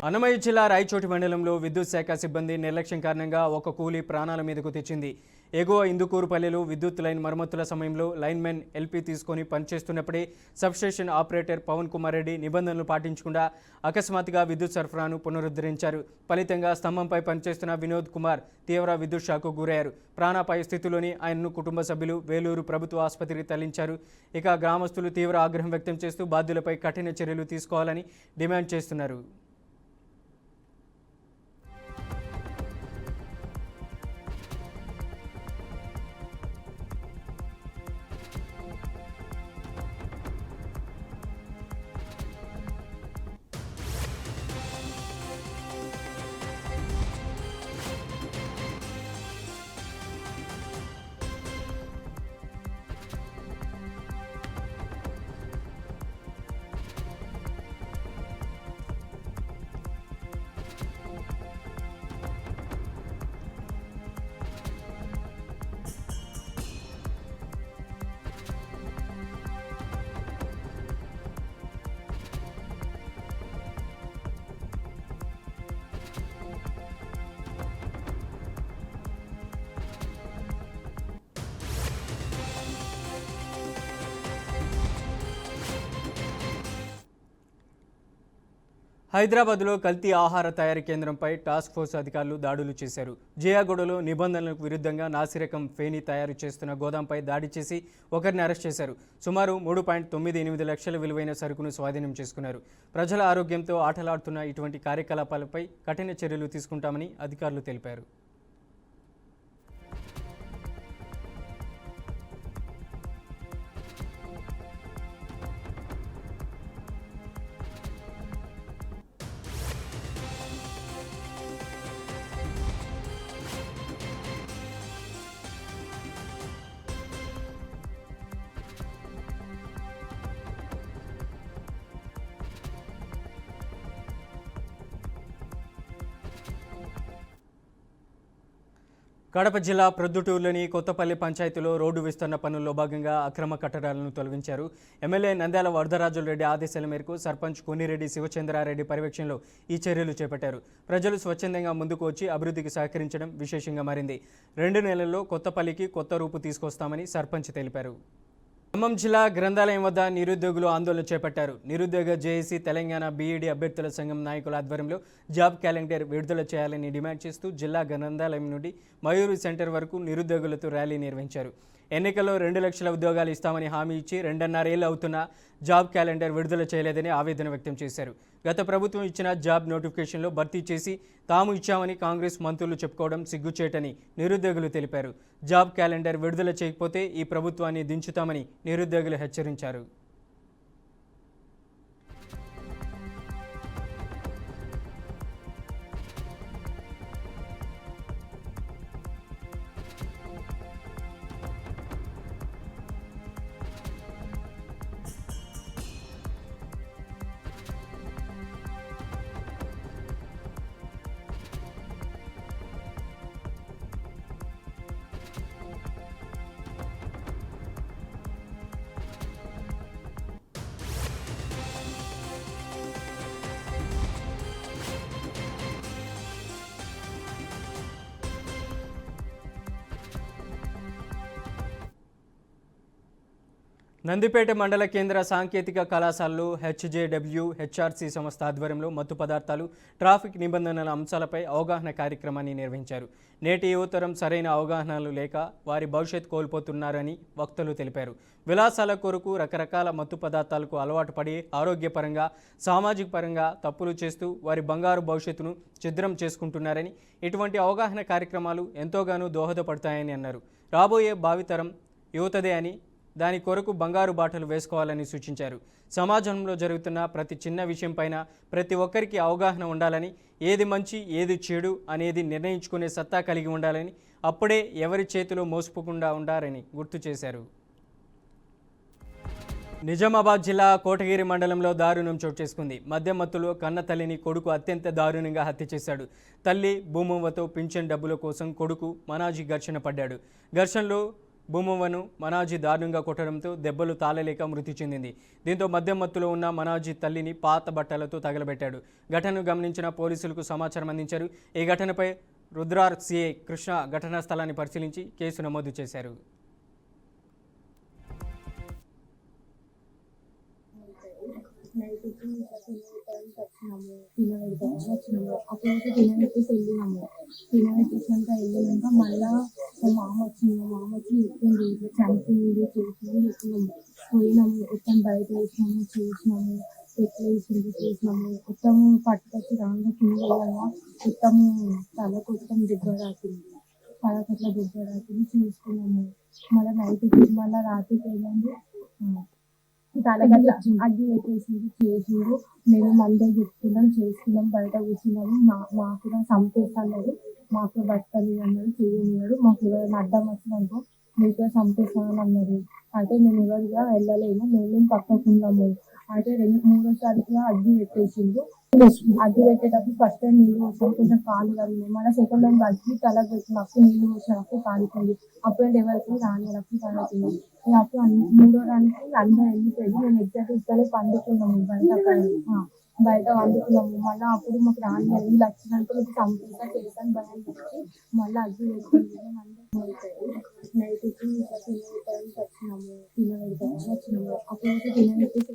అన్నమయ్య జిల్లా రాయచోటి మండలంలో విద్యుత్ శాఖ సిబ్బంది నిర్లక్ష్యం కారణంగా ఒక కూలీ ప్రాణాల మీదకు తెచ్చింది. ఎగువ ఇందుకూరుపల్లెలో విద్యుత్ లైన్ మరమ్మతుల సమయంలో లైన్మెన్ ఎల్పీ తీసుకొని పనిచేస్తున్నప్పుడే సబ్స్టేషన్ ఆపరేటర్ పవన్ కుమార్ రెడ్డి నిబంధనలు పాటించకుండా అకస్మాత్తుగా విద్యుత్ సరఫరాను పునరుద్ధరించారు. ఫలితంగా స్తంభంపై పనిచేస్తున్న వినోద్ కుమార్ తీవ్ర విద్యుత్ షాక్కు గురయ్యారు. ప్రాణాపాయ స్థితిలోని ఆయనను కుటుంబ సభ్యులు వేలూరు ప్రభుత్వ ఆసుపత్రికి తరలించారు. ఇక గ్రామస్తులు తీవ్ర ఆగ్రహం వ్యక్తం చేస్తూ బాధ్యులపై కఠిన చర్యలు తీసుకోవాలని డిమాండ్ చేస్తున్నారు. హైదరాబాద్లో కల్తీ ఆహార తయారీ కేంద్రంపై టాస్క్ ఫోర్స్ అధికారులు దాడులు చేశారు. జియాగూడలో నిబంధనలకు విరుద్ధంగా నాసిరకం ఫేని తయారు చేస్తున్న గోదాంపై దాడి చేసి ఒకరిని అరెస్ట్ చేశారు. సుమారు 3.98 లక్షల విలువైన సరుకును స్వాధీనం చేసుకున్నారు. ప్రజల ఆరోగ్యంతో ఆటలాడుతున్న ఇటువంటి కార్యకలాపాలపై కఠిన చర్యలు తీసుకుంటామని అధికారులు తెలిపారు. కడప జిల్లా ప్రొద్దుటూరులోని కొత్తపల్లి పంచాయతీలో రోడ్డు విస్తరణ పనుల్లో భాగంగా అక్రమ కట్టడాలను తొలగించారు. ఎమ్మెల్యే నంద్యాల వరదరాజులరెడ్డి ఆదేశాల మేరకు సర్పంచ్ కొన్నిరెడ్డి శివచంద్రారెడ్డి పర్యవేక్షణలో ఈ చర్యలు చేపట్టారు. ప్రజలు స్వచ్ఛందంగా ముందుకు వచ్చి అభివృద్ధికి సహకరించడం విశేషంగా మారింది. 2 నెలల్లో కొత్తపల్లికి కొత్త రూపు తీసుకొస్తామని సర్పంచ్ తెలిపారు. ఖమ్మం జిల్లా గ్రంథాలయం వద్ద నిరుద్యోగులు ఆందోళన చేపట్టారు. నిరుద్యోగ జేఏసీ తెలంగాణ బీఈడీ అభ్యర్థుల సంఘం నాయకుల ఆధ్వర్యంలో జాబ్ క్యాలెండర్ విడుదల చేయాలని డిమాండ్ చేస్తూ జిల్లా గ్రంథాలయం నుండి మయూరి సెంటర్ వరకు నిరుద్యోగులతో ర్యాలీ నిర్వహించారు. ఎన్నికల్లో 2 లక్షల ఉద్యోగాలు ఇస్తామని హామీ ఇచ్చి 2.5 ఏళ్లు అవుతున్నా జాబ్ క్యాలెండర్ విడుదల చేయలేదని ఆవేదన వ్యక్తం చేశారు. గత ప్రభుత్వం ఇచ్చిన జాబ్ నోటిఫికేషన్లో భర్తీ చేసి తాము ఇచ్చామని కాంగ్రెస్ మంత్రులు చెప్పుకోవడం సిగ్గుచేటని నిరుద్యోగులు తెలిపారు. జాబ్ క్యాలెండర్ విడుదల చేయకపోతే ఈ ప్రభుత్వాన్ని దించుతామని నిరుద్యోగులు హెచ్చరించారు. నందిపేట మండల కేంద్ర సాంకేతిక కళాశాలలో హెచ్జేడబ్ల్యూ హెచ్ఆర్సీ సంస్థ ఆధ్వర్యంలో మత్తు పదార్థాలు, ట్రాఫిక్ నిబంధనల అంశాలపై అవగాహన కార్యక్రమాన్ని నిర్వహించారు. నేటి యువతరం సరైన అవగాహనలు లేక వారి భవిష్యత్ కోల్పోతున్నారని వక్తలు తెలిపారు. విలాసాల కొరకు రకరకాల మత్తు పదార్థాలకు అలవాటు పడి ఆరోగ్యపరంగా, సామాజిక పరంగా తప్పులు చేస్తూ వారి బంగారు భవిష్యత్తును ఛిద్రం చేసుకుంటున్నారని, ఇటువంటి అవగాహన కార్యక్రమాలు ఎంతోగానో దోహదపడతాయని అన్నారు. రాబోయే భావితరం యువతదే అని, దాని కొరకు బంగారు బాటలు వేసుకోవాలని సూచించారు. సమాజంలో జరుగుతున్న ప్రతి చిన్న విషయంపైన ప్రతి ఒక్కరికి అవగాహన ఉండాలని, ఏది మంచి ఏది చెడు అనేది నిర్ణయించుకునే సత్తా కలిగి ఉండాలని, అప్పుడే ఎవరి చేతిలో మోసపోకుండా ఉండాలని గుర్తు చేశారు. నిజామాబాద్ జిల్లా కోటగిరి మండలంలో దారుణం చోటు చేసుకుంది. మద్యం మత్తులో కన్న తల్లిని కొడుకు అత్యంత దారుణంగా హత్య చేశాడు. తల్లి భూమవ్వతో పింఛన్ డబ్బుల కోసం కొడుకు మనాజీ ఘర్షణ పడ్డాడు. ఘర్షణలో భూమవ్వను మనాజీ దారుణంగా కొట్టడంతో దెబ్బలు తాళలేక మృతి చెందింది. దీంతో మద్యం మత్తులో ఉన్న మనాజీ తల్లిని పాత బట్టలతో తగలబెట్టాడు. ఘటనను గమనించిన పోలీసులకు సమాచారం అందించారు. ఈ ఘటనపై రుద్రార్ సిఐ కృష్ణ ఘటనా స్థలాన్ని పరిశీలించి కేసు నమోదు చేశారు. నైట్కి వచ్చినాము వచ్చినాము అప్పుడైతే తినబెట్టేసి వెళ్ళినాము. తినబెట్టేసాక వెళ్ళినాక మళ్ళా మా మామ వచ్చింది. మా మామ వచ్చి చెప్పింది ఇట్లా చనిపోయింది చేసినాము చెప్పినాము. పోయినాము మొత్తం బయట వేసినాము చూసినాము ఎట్లా వేసింది చూసినాము. మొత్తము పట్టుకొచ్చి రాగా కింద వెళ్ళగా మొత్తము తలకు మొత్తం దెబ్బ రాసింది. తలకు అట్లా దెబ్బ రాసింది చూసుకున్నాము. మళ్ళీ నైట్కి మళ్ళీ రాత్రికి వెళ్ళండి తలగట్ల అడ్డు పెట్టేసింది చేసిండు. మేము అందరూ చెప్పుకున్నాం చేసుకున్నాం బయట కూర్చున్నాము. మాకు కూడా చంపేస్తాడు, మాకు బట్టలు అన్నారు చేయనివాడు. మాకు ఎవరైనా అడ్డం వచ్చినాకో మీతో చంపేస్తామని అన్నారు. అయితే మేము ఎవరిగా వెళ్ళలేము, మేము పక్కకున్నాము. అయితే మూడోసారిగా అడ్డు పెట్టేసిండు. అడ్డు పెట్టేటప్పుడు ఫస్ట్ టైం నీళ్ళు పోసాం, కొంచెం కాలు కలిగినాయి. మళ్ళీ సెకండ్ టైం కలిసి తల పెట్టినప్పుడు నీళ్ళు పోసినప్పుడు కాలిపోయింది. అప్పుడు ఎవరికి రానినప్పుడు కాలిపోయింది. అప్పుడు మూడో దానికి అందరూ వెళ్ళిపోయింది. మేము ఎగ్జాక్ట్ ఇక్కడే పండుకున్నాము బయట వండుకున్నాము. మళ్ళీ అప్పుడు మాకు రాని వెళ్ళి వచ్చినాక మీకు చంపేసా చేసాను భయం వచ్చి మళ్ళీ అడ్డు పెట్టింది. మేము అందరం నైట్కి వచ్చినాము వచ్చినాము అప్పుడైతే తినబెట్టేసి.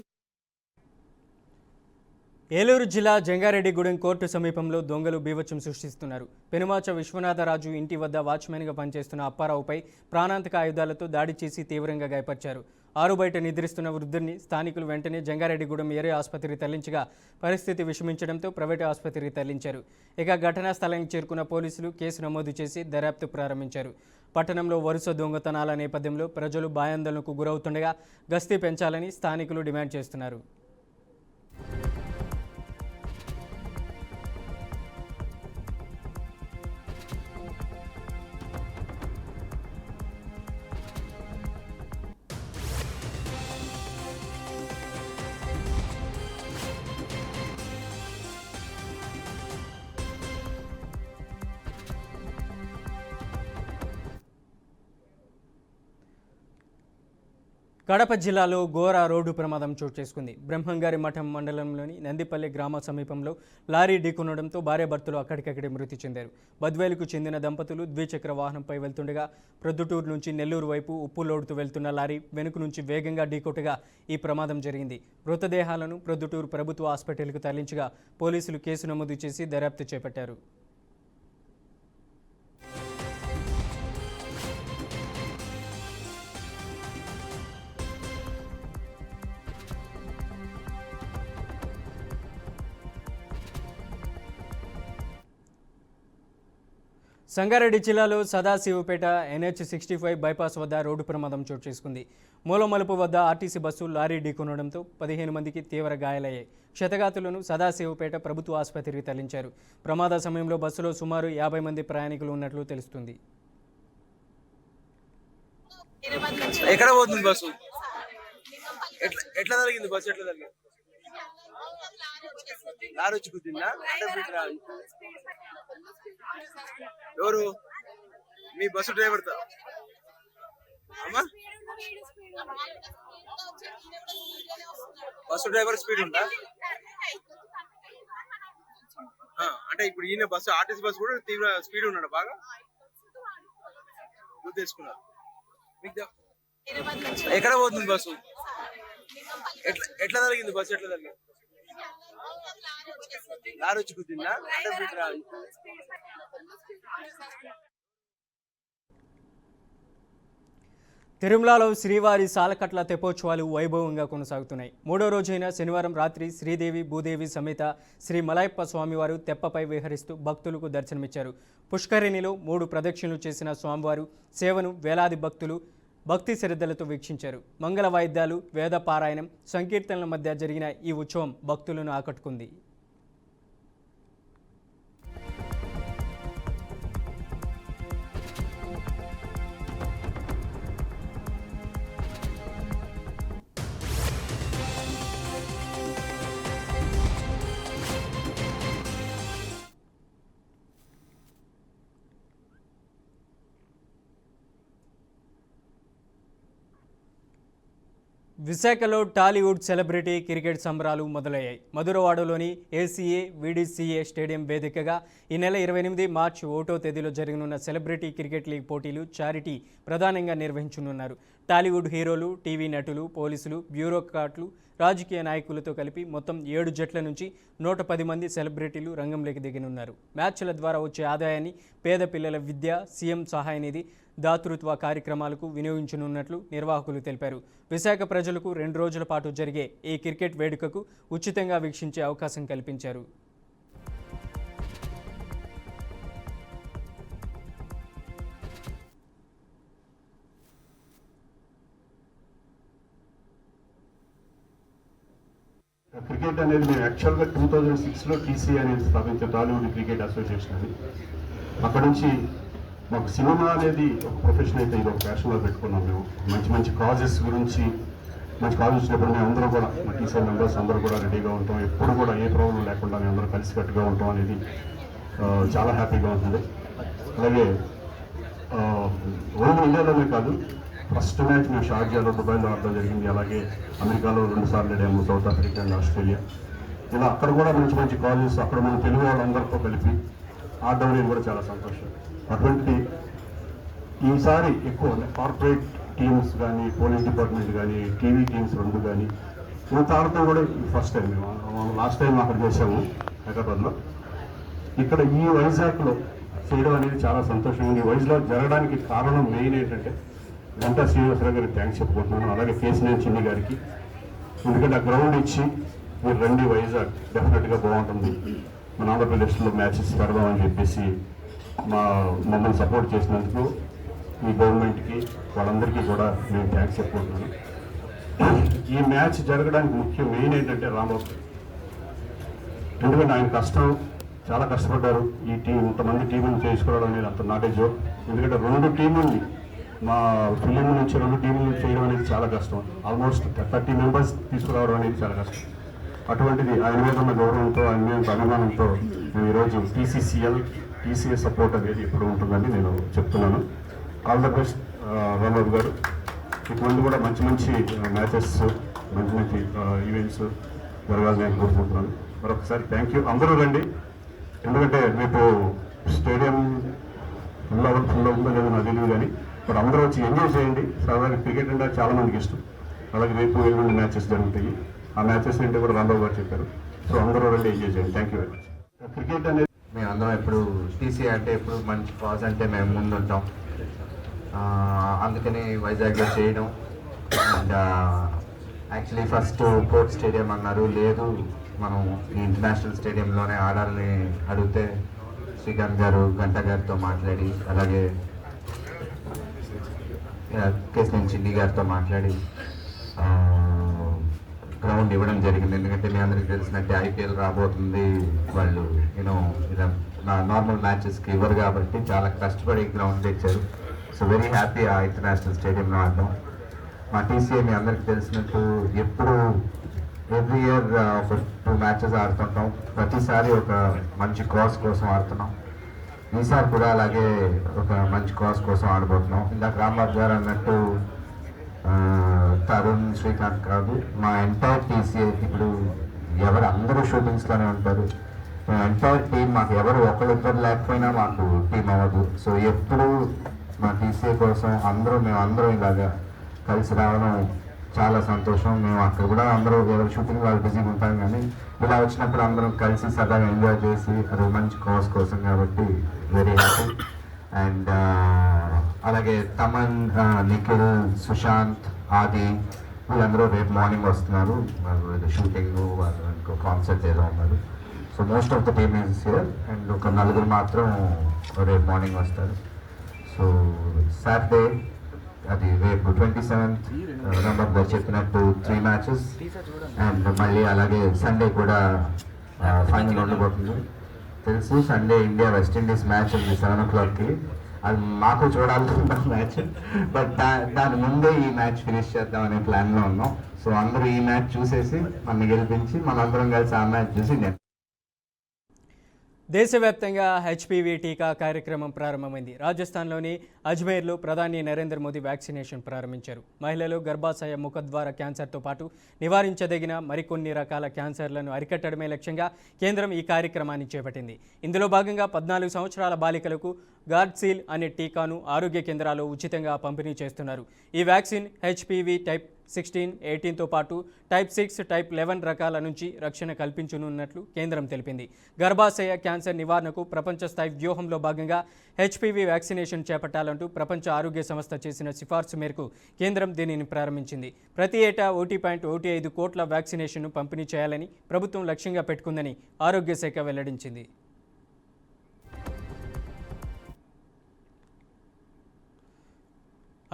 ఏలూరు జిల్లా జంగారెడ్డిగూడెం కోర్టు సమీపంలో దొంగలు బీభత్సం సృష్టిస్తున్నారు. పెనుమాచ విశ్వనాథరాజు ఇంటి వద్ద వాచ్మెన్గా పనిచేస్తున్న అప్పారావుపై ప్రాణాంతక ఆయుధాలతో దాడి చేసి తీవ్రంగా గాయపరిచారు. ఆరు బయట నిద్రిస్తున్న వృద్ధుడిని స్థానికులు వెంటనే జంగారెడ్డిగూడెం ఏరియా ఆసుపత్రికి తరలించగా పరిస్థితి విషమించడంతో ప్రైవేటు ఆసుపత్రికి తరలించారు. ఇక ఘటనా స్థలానికి చేరుకున్న పోలీసులు కేసు నమోదు చేసి దర్యాప్తు ప్రారంభించారు. పట్టణంలో వరుస దొంగతనాల నేపథ్యంలో ప్రజలు భయాందోళనకు గురవుతుండగా గస్తీ పెంచాలని స్థానికులు డిమాండ్ చేస్తున్నారు. కడప జిల్లాలో ఘోర రోడ్డు ప్రమాదం చోటు చేసుకుంది. బ్రహ్మంగారి మఠం మండలంలోని నందిపల్లి గ్రామ సమీపంలో లారీ ఢీకొనడంతో భార్యాభర్తలు అక్కడికక్కడే మృతి చెందారు. బద్వేలుకు చెందిన దంపతులు ద్విచక్ర వాహనంపై వెళ్తుండగా ప్రొద్దుటూరు నుంచి నెల్లూరు వైపు ఉప్పు లోడుతూ వెళ్తున్న లారీ వెనుక నుంచి వేగంగా ఢీకొట్టగా ఈ ప్రమాదం జరిగింది. మృతదేహాలను ప్రొద్దుటూరు ప్రభుత్వ హాస్పిటల్కు తరలించగా పోలీసులు కేసు నమోదు చేసి దర్యాప్తు చేపట్టారు. సంగారెడ్డి జిల్లాలో సదాశివపేట NH65 బైపాస్ వద్ద రోడ్డు ప్రమాదం చోటు చేసుకుంది. మూలమలుపు వద్ద ఆర్టీసీ బస్సు లారీ ఢీకొనడంతో 15 మందికి తీవ్ర గాయాలయ్యాయి. క్షతగాతులను సదాశివపేట ప్రభుత్వ ఆసుపత్రికి తరలించారు. ప్రమాద సమయంలో బస్సులో సుమారు 50 మంది ప్రయాణికులు ఉన్నట్లు తెలుస్తుంది. ఎక్కడ పోతుంది బస్సు? ఎట్లా జరిగింది బస్సు? ఎట్లా జరిగింది? లారీ వచ్చి కుట్టిందా? ఎవరు? మీ బస్సు డ్రైవర్ తో అమ్మా? బస్సు డ్రైవర్ స్పీడ్ ఉందా? అంటే ఇప్పుడు ఈయన బస్సు ఆర్టీసీ బస్సు కూడా తీవ్ర స్పీడ్ ఉన్నాడు, బాగా గుర్తేసుకున్నారు. ఎక్కడ పోతుంది బస్సు? ఎట్లా జరిగింది బస్సు? ఎట్లా జరిగింది? లారీ వచ్చి కుట్టిందా? తిరుమలలో శ్రీవారి సాలకట్ల తెప్పోత్సవాలు వైభవంగా కొనసాగుతున్నాయి. మూడో రోజైన శనివారం రాత్రి శ్రీదేవి భూదేవి సమేత శ్రీ మలయప్ప స్వామివారు తెప్పపై విహరిస్తూ భక్తులకు దర్శనమిచ్చారు. పుష్కరిణిలో 3 ప్రదక్షిణలు చేసిన స్వామివారు సేవను వేలాది భక్తులు భక్తి శ్రద్ధలతో వీక్షించారు. మంగళ వాయిద్యాలు, వేద పారాయణం, సంకీర్తనల మధ్య జరిగిన ఈ ఉత్సవం భక్తులను ఆకట్టుకుంది. విశాఖలో టాలీవుడ్ సెలబ్రిటీ క్రికెట్ సంబరాలు మొదలయ్యాయి. మధురవాడలోని ఏసీఏ వీడీసీఏ స్టేడియం వేదికగా ఈ నెల 28 మార్చి 1వ తేదీలో జరగనున్న సెలబ్రిటీ క్రికెట్ లీగ్ పోటీలు చారిటీ ప్రధానంగా నిర్వహించనున్నారు. టాలీవుడ్ హీరోలు, టీవీ నటులు, పోలీసులు, బ్యూరోక్రాట్లు, రాజకీయ నాయకులతో కలిపి మొత్తం 7 జట్ల నుంచి 110 మంది సెలబ్రిటీలు రంగంలోకి దిగనున్నారు. మ్యాచ్ల ద్వారా వచ్చే ఆదాయాన్ని పేద పిల్లల విద్య, సీఎం సహాయ నిధి, దాతృత్వ కార్యక్రమాలకు వినియోగించనున్నట్లు నిర్వాహకులు తెలిపారు. విశాఖ ప్రజలకు 2 రోజుల పాటు జరిగే ఈ క్రికెట్ వేడుకకు ఉచితంగా వీక్షించే అవకాశం కల్పించారు. క్రికెట్ అనేది మేము యాక్చువల్గా 2006లో టీసీ అనేది స్థాపించాం, టాలీవుడ్ క్రికెట్ అసోసియేషన్ అని. అక్కడ నుంచి మాకు సినిమా అనేది ఒక ప్రొఫెషన్ అయితే ఇది ఒక ప్యాషన్లో పెట్టుకున్నాం. మేము మంచి మంచి కాజెస్ గురించి మంచి కాజెస్ వచ్చినప్పుడు మేము అందరూ కూడా మా టీసీ మెంబర్స్ అందరూ కూడా రెడీగా ఉంటాం. ఎప్పుడు కూడా ఏ ప్రాబ్లం లేకుండా మేము అందరూ కలిసికట్టుగా ఉంటాం అనేది చాలా హ్యాపీగా ఉంటుంది. అలాగే ఓన్లీ ఇండియాలోనే కాదు, ఫస్ట్ మ్యాచ్ మేము షార్జాలో, దుబాయ్లో ఆడడం జరిగింది. అలాగే అమెరికాలో 2 సార్లు ఆడాము, సౌత్ ఆఫ్రికా అండ్ ఆస్ట్రేలియా. ఇలా అక్కడ కూడా మంచి మంచి కాలేజెస్ అక్కడ మన తెలుగు వాళ్ళందరితో కలిపి ఆడడం అనేది కూడా చాలా సంతోషం. అటువంటి ఈసారి ఎక్కువ కార్పొరేట్ టీమ్స్ కానీ, పోలీస్ డిపార్ట్మెంట్ కానీ, టీవీ టీమ్స్ 2 కానీ ఇంత ఆడటం కూడా ఫస్ట్ టైం. మేము లాస్ట్ టైం అక్కడ చేసాము హైదరాబాద్లో. ఇక్కడ ఈ వైజాగ్లో చేయడం అనేది చాలా సంతోషంగా ఉంది. వైజాగ్ జరగడానికి కారణం మెయిన్ ఏంటంటే గంటా శ్రీనివాసరావు గారికి థ్యాంక్స్ చెప్పుకుంటున్నాను. అలాగే కేసీఆర్ చిన్ని గారికి, ఎందుకంటే ఆ గ్రౌండ్ ఇచ్చి మీరు రండి వైజాగ్ డెఫినెట్గా బాగుంటుంది, మన ఆంధ్రప్రదేశ్లో మ్యాచెస్ పెడదామని చెప్పేసి మమ్మల్ని సపోర్ట్ చేసినందుకు ఈ గవర్నమెంట్కి వాళ్ళందరికీ కూడా నేను థ్యాంక్స్ చెప్పుకుంటున్నాను. ఈ మ్యాచ్ జరగడానికి ముఖ్యం మెయిన్ ఏంటంటే రాంబాబు, ఎందుకంటే ఆయన కష్టం చాలా కష్టపడ్డారు. ఈ టీం ఇంతమంది టీములు చేసుకోవడం అనేది అంత నాటేజో, ఎందుకంటే 2 టీముల్ని మా ఫిలిం నుంచి 2 టీములు చేయడం అనేది చాలా కష్టం. ఆల్మోస్ట్ 30 మెంబర్స్ తీసుకురావడం అనేది చాలా కష్టం. అటువంటిది ఆయన మీద ఉన్న గౌరవంతో, ఆయన మీద అభిమానంతో మేము ఈరోజు టీసీఏ సపోర్ట్ అనేది ఎప్పుడు ఉంటుందని నేను చెప్తున్నాను. ఆల్ ద బెస్ట్ రాంబాబు గారు. ఇక ముందు కూడా మంచి మంచి మ్యాచెస్, మంచి మంచి ఈవెంట్స్ జరగాలని నేను కోరుకుంటున్నాను. మరొకసారి థ్యాంక్ యూ. అందరూ రండి, ఎందుకంటే రేపు స్టేడియం ఫుల్ ఉందో లేదో నాకు తెలియదు, కానీ ఇప్పుడు అందరూ వచ్చి ఎంజాయ్ చేయండి. సరదాగా క్రికెట్ అంటే చాలా మందికి ఇష్టం. అలాగే రేపు 7 మ్యాచెస్ జరుగుతాయి. ఆ మ్యాచెస్ ఏంటో కూడా రాంబాబు గారు చెప్పారు. సో అందరూ రండి, ఎంజాయ్ చేయండి. Thank you very much. Cricket అనేది మేము అందరం ఎప్పుడు టీసీ అంటే ఎప్పుడు మంచి కాజ్ అంటే మేము ముందుంటాం. అందుకని వైజాగ్లో చేయడం. And actually first port stadium అన్నారు, లేదు మనం ఈ ఇంటర్నేషనల్ స్టేడియంలోనే ఆడాలని అడిగితే శ్రీకాంత్ గారు గంటా గారితో మాట్లాడి, అలాగే కేసీఆర్ చిన్ని గారితో మాట్లాడి గ్రౌండ్ ఇవ్వడం జరిగింది. ఎందుకంటే మీ అందరికీ తెలిసినట్టే ఐపీఎల్ రాబోతుంది, వాళ్ళు ఇలా నార్మల్ మ్యాచెస్కి ఇవ్వరు కాబట్టి చాలా కష్టపడి గ్రౌండ్ తెచ్చారు. సో వెరీ హ్యాపీ ఆ ఇంటర్నేషనల్ స్టేడియంలో ఆడడం. మా టీసీఏ మీ అందరికీ తెలిసినట్టు ఎప్పుడు ఎవ్రీ ఇయర్ ఒక 2 మ్యాచెస్ ఆడుతుంటాం. ప్రతిసారి ఒక మంచి కాజ్ కోసం ఆడుతున్నాం. ఈసారి కూడా అలాగే ఒక మంచి కాజ్ కోసం ఆడబోతున్నాం. ఇందాక రాంబాబు గారు అన్నట్టు తరుణ్, శ్రీకాంత్ కాదు, మా ఎంటైర్ టీసీఏ ఇప్పుడు అందరూ షూటింగ్స్లోనే ఉంటారు. ఎంటైర్ టీం, మాకు ఎవరు ఒకరిద్దరు లేకపోయినా మాకు టీం అవ్వదు. సో ఎప్పుడు మా టీసీఏ కోసం మేమందరం ఇలాగా కలిసి రావడం చాలా సంతోషం. మేము అక్కడ కూడా అందరూ ఎవరు షూటింగ్ వాళ్ళు బిజీగా ఉంటాం, కానీ ఇలా వచ్చినప్పుడు అందరం కలిసి సరదాగా ఎంజాయ్ చేసి అది మంచి కాజ్ కోసం కాబట్టి వెరీ హ్యాపీ. అండ్ అలాగే తమన్, నిఖిల్, సుశాంత్, ఆది వీళ్ళందరూ రేపు మార్నింగ్ వస్తున్నారు. షూటింగ్, వాళ్ళు ఇంకో కాన్సర్ట్ ఏదో ఉన్నారు. So most of the team is here. And ఒక 4 మాత్రం రేపు మార్నింగ్ వస్తారు. సో సాటర్డే అది రేపు 27th రాంబాబు గారు చెప్పినట్టు 3 మ్యాచెస్. అండ్ మళ్ళీ అలాగే సండే కూడా ఫైనల్ ఉండబోతుంది. తెలుసు సండే ఇండియా వెస్టిండీస్ మ్యాచ్ ఉంది 7 o'clockకి. అది మాకు చూడాలనుకున్న మ్యాచ్, బట్ దాని ముందే ఈ మ్యాచ్ ఫినిష్ చేద్దాం అనే ప్లాన్లో ఉన్నాం. సో అందరూ ఈ మ్యాచ్ చూసేసి మనల్ని గెలిపించి మనందరం కలిసి ఆ మ్యాచ్ చూసి దేశవ్యాప్తంగా హెచ్పివి టీకా కార్యక్రమం ప్రారంభమైంది. రాజస్థాన్లోని అజ్మేర్లో ప్రధాని నరేంద్ర మోదీ వ్యాక్సినేషన్ ప్రారంభించారు. మహిళలు, గర్భాశయ ముఖద్వార క్యాన్సర్తో పాటు నివారించదగిన మరికొన్ని రకాల క్యాన్సర్లను అరికట్టడమే లక్ష్యంగా కేంద్రం ఈ కార్యక్రమాన్ని చేపట్టింది. ఇందులో భాగంగా 14 సంవత్సరాల బాలికలకు గార్డ్సీల్ అనే టీకాను ఆరోగ్య కేంద్రాల్లో ఉచితంగా పంపిణీ చేస్తున్నారు. ఈ వ్యాక్సిన్ హెచ్పివి టైప్ 16, 18తో పాటు టైప్ 6, టైప్ 11 రకాల నుంచి రక్షణ కల్పించనున్నట్లు కేంద్రం తెలిపింది. గర్భాశయ క్యాన్సర్ నివారణకు ప్రపంచ స్థాయి వ్యూహంలో భాగంగా హెచ్పివి వ్యాక్సినేషన్ చేపట్టాలంటూ ప్రపంచ ఆరోగ్య సంస్థ చేసిన సిఫార్సు మేరకు కేంద్రం దీనిని ప్రారంభించింది. ప్రతి ఏటా 1.15 కోట్ల వ్యాక్సినేషన్ను పంపిణీ చేయాలని ప్రభుత్వం లక్ష్యంగా పెట్టుకుందని ఆరోగ్య శాఖ వెల్లడించింది.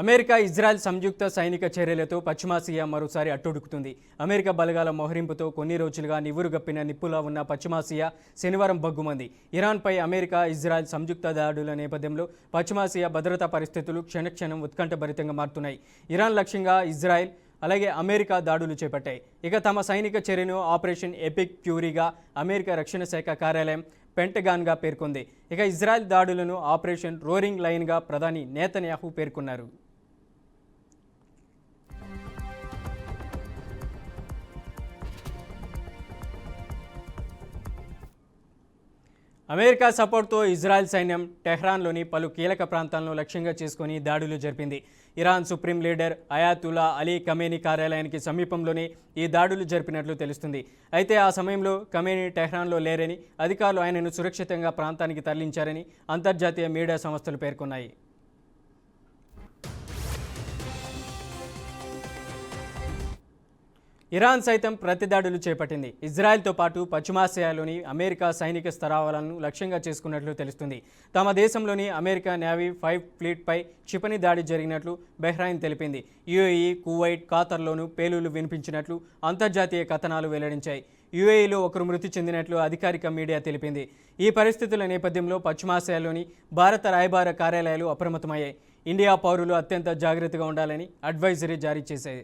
అమెరికా, ఇజ్రాయెల్ సంయుక్త సైనిక చర్యలతో పశ్చిమాసియా మరోసారి అట్టుడుకుతుంది. అమెరికా బలగాల మోహరింపుతో కొన్ని రోజులుగా నివురుగప్పిన నిప్పులా ఉన్న పశ్చిమాసియా శనివారం బగ్గుమంది. ఇరాన్పై అమెరికా, ఇజ్రాయెల్ సంయుక్త దాడుల నేపథ్యంలో పశ్చిమాసియా భద్రతా పరిస్థితులు క్షణక్షణం ఉత్కంఠభరితంగా మారుతున్నాయి. ఇరాన్ లక్ష్యంగా ఇజ్రాయెల్ అలాగే అమెరికా దాడులు చేపట్టాయి. ఇక తమ సైనిక చర్యను ఆపరేషన్ ఎపిక్ ఫ్యూరీగా అమెరికా రక్షణ శాఖ కార్యాలయం పెంటగాన్గా పేర్కొంది. ఇక ఇజ్రాయెల్ దాడులను ఆపరేషన్ రోరింగ్ లైన్గా ప్రధాని నేతన్యాహు పేర్కొన్నారు. అమెరికా సపోర్ట్తో ఇజ్రాయెల్ సైన్యం టెహ్రాన్లోని పలు కీలక ప్రాంతాలను లక్ష్యంగా చేసుకుని దాడులు జరిపింది. Iran supreme leader అయాతుల్లా Ali Khamenei కార్యాలయానికి సమీపంలోనే ఈ దాడులు జరిపినట్లు తెలుస్తుంది. అయితే ఆ సమయంలో ఖమేనీ టెహ్రాన్లో లేరని, అధికారులు ఆయనను సురక్షితంగా ప్రాంతానికి తరలించారని అంతర్జాతీయ మీడియా సంస్థలు పేర్కొన్నాయి. ఇరాన్ సైతం ప్రతిదాడులు చేపట్టింది. ఇజ్రాయెల్తో పాటు పశ్చిమాసియాలోని అమెరికా సైనిక స్థావరాలను లక్ష్యంగా చేసుకున్నట్లు తెలుస్తుంది. తమ దేశంలోని అమెరికా నేవీ 5 ఫ్లీట్పై క్షిపణి దాడి జరిగినట్లు బహ్రెయిన్ తెలిపింది. యుఏఈ, కువైట్, ఖాతర్లోనూ పేలుళ్లు వినిపించినట్లు అంతర్జాతీయ కథనాలు వెల్లడించాయి. యుఏఈలో ఒకరు మృతి చెందినట్లు అధికారిక మీడియా తెలిపింది. ఈ పరిస్థితుల నేపథ్యంలో పశ్చిమాసియాలోని భారత రాయబార కార్యాలయాలు అప్రమత్తమయ్యాయి. ఇండియా పౌరులు అత్యంత జాగ్రత్తగా ఉండాలని అడ్వైజరీ జారీ చేశాయి.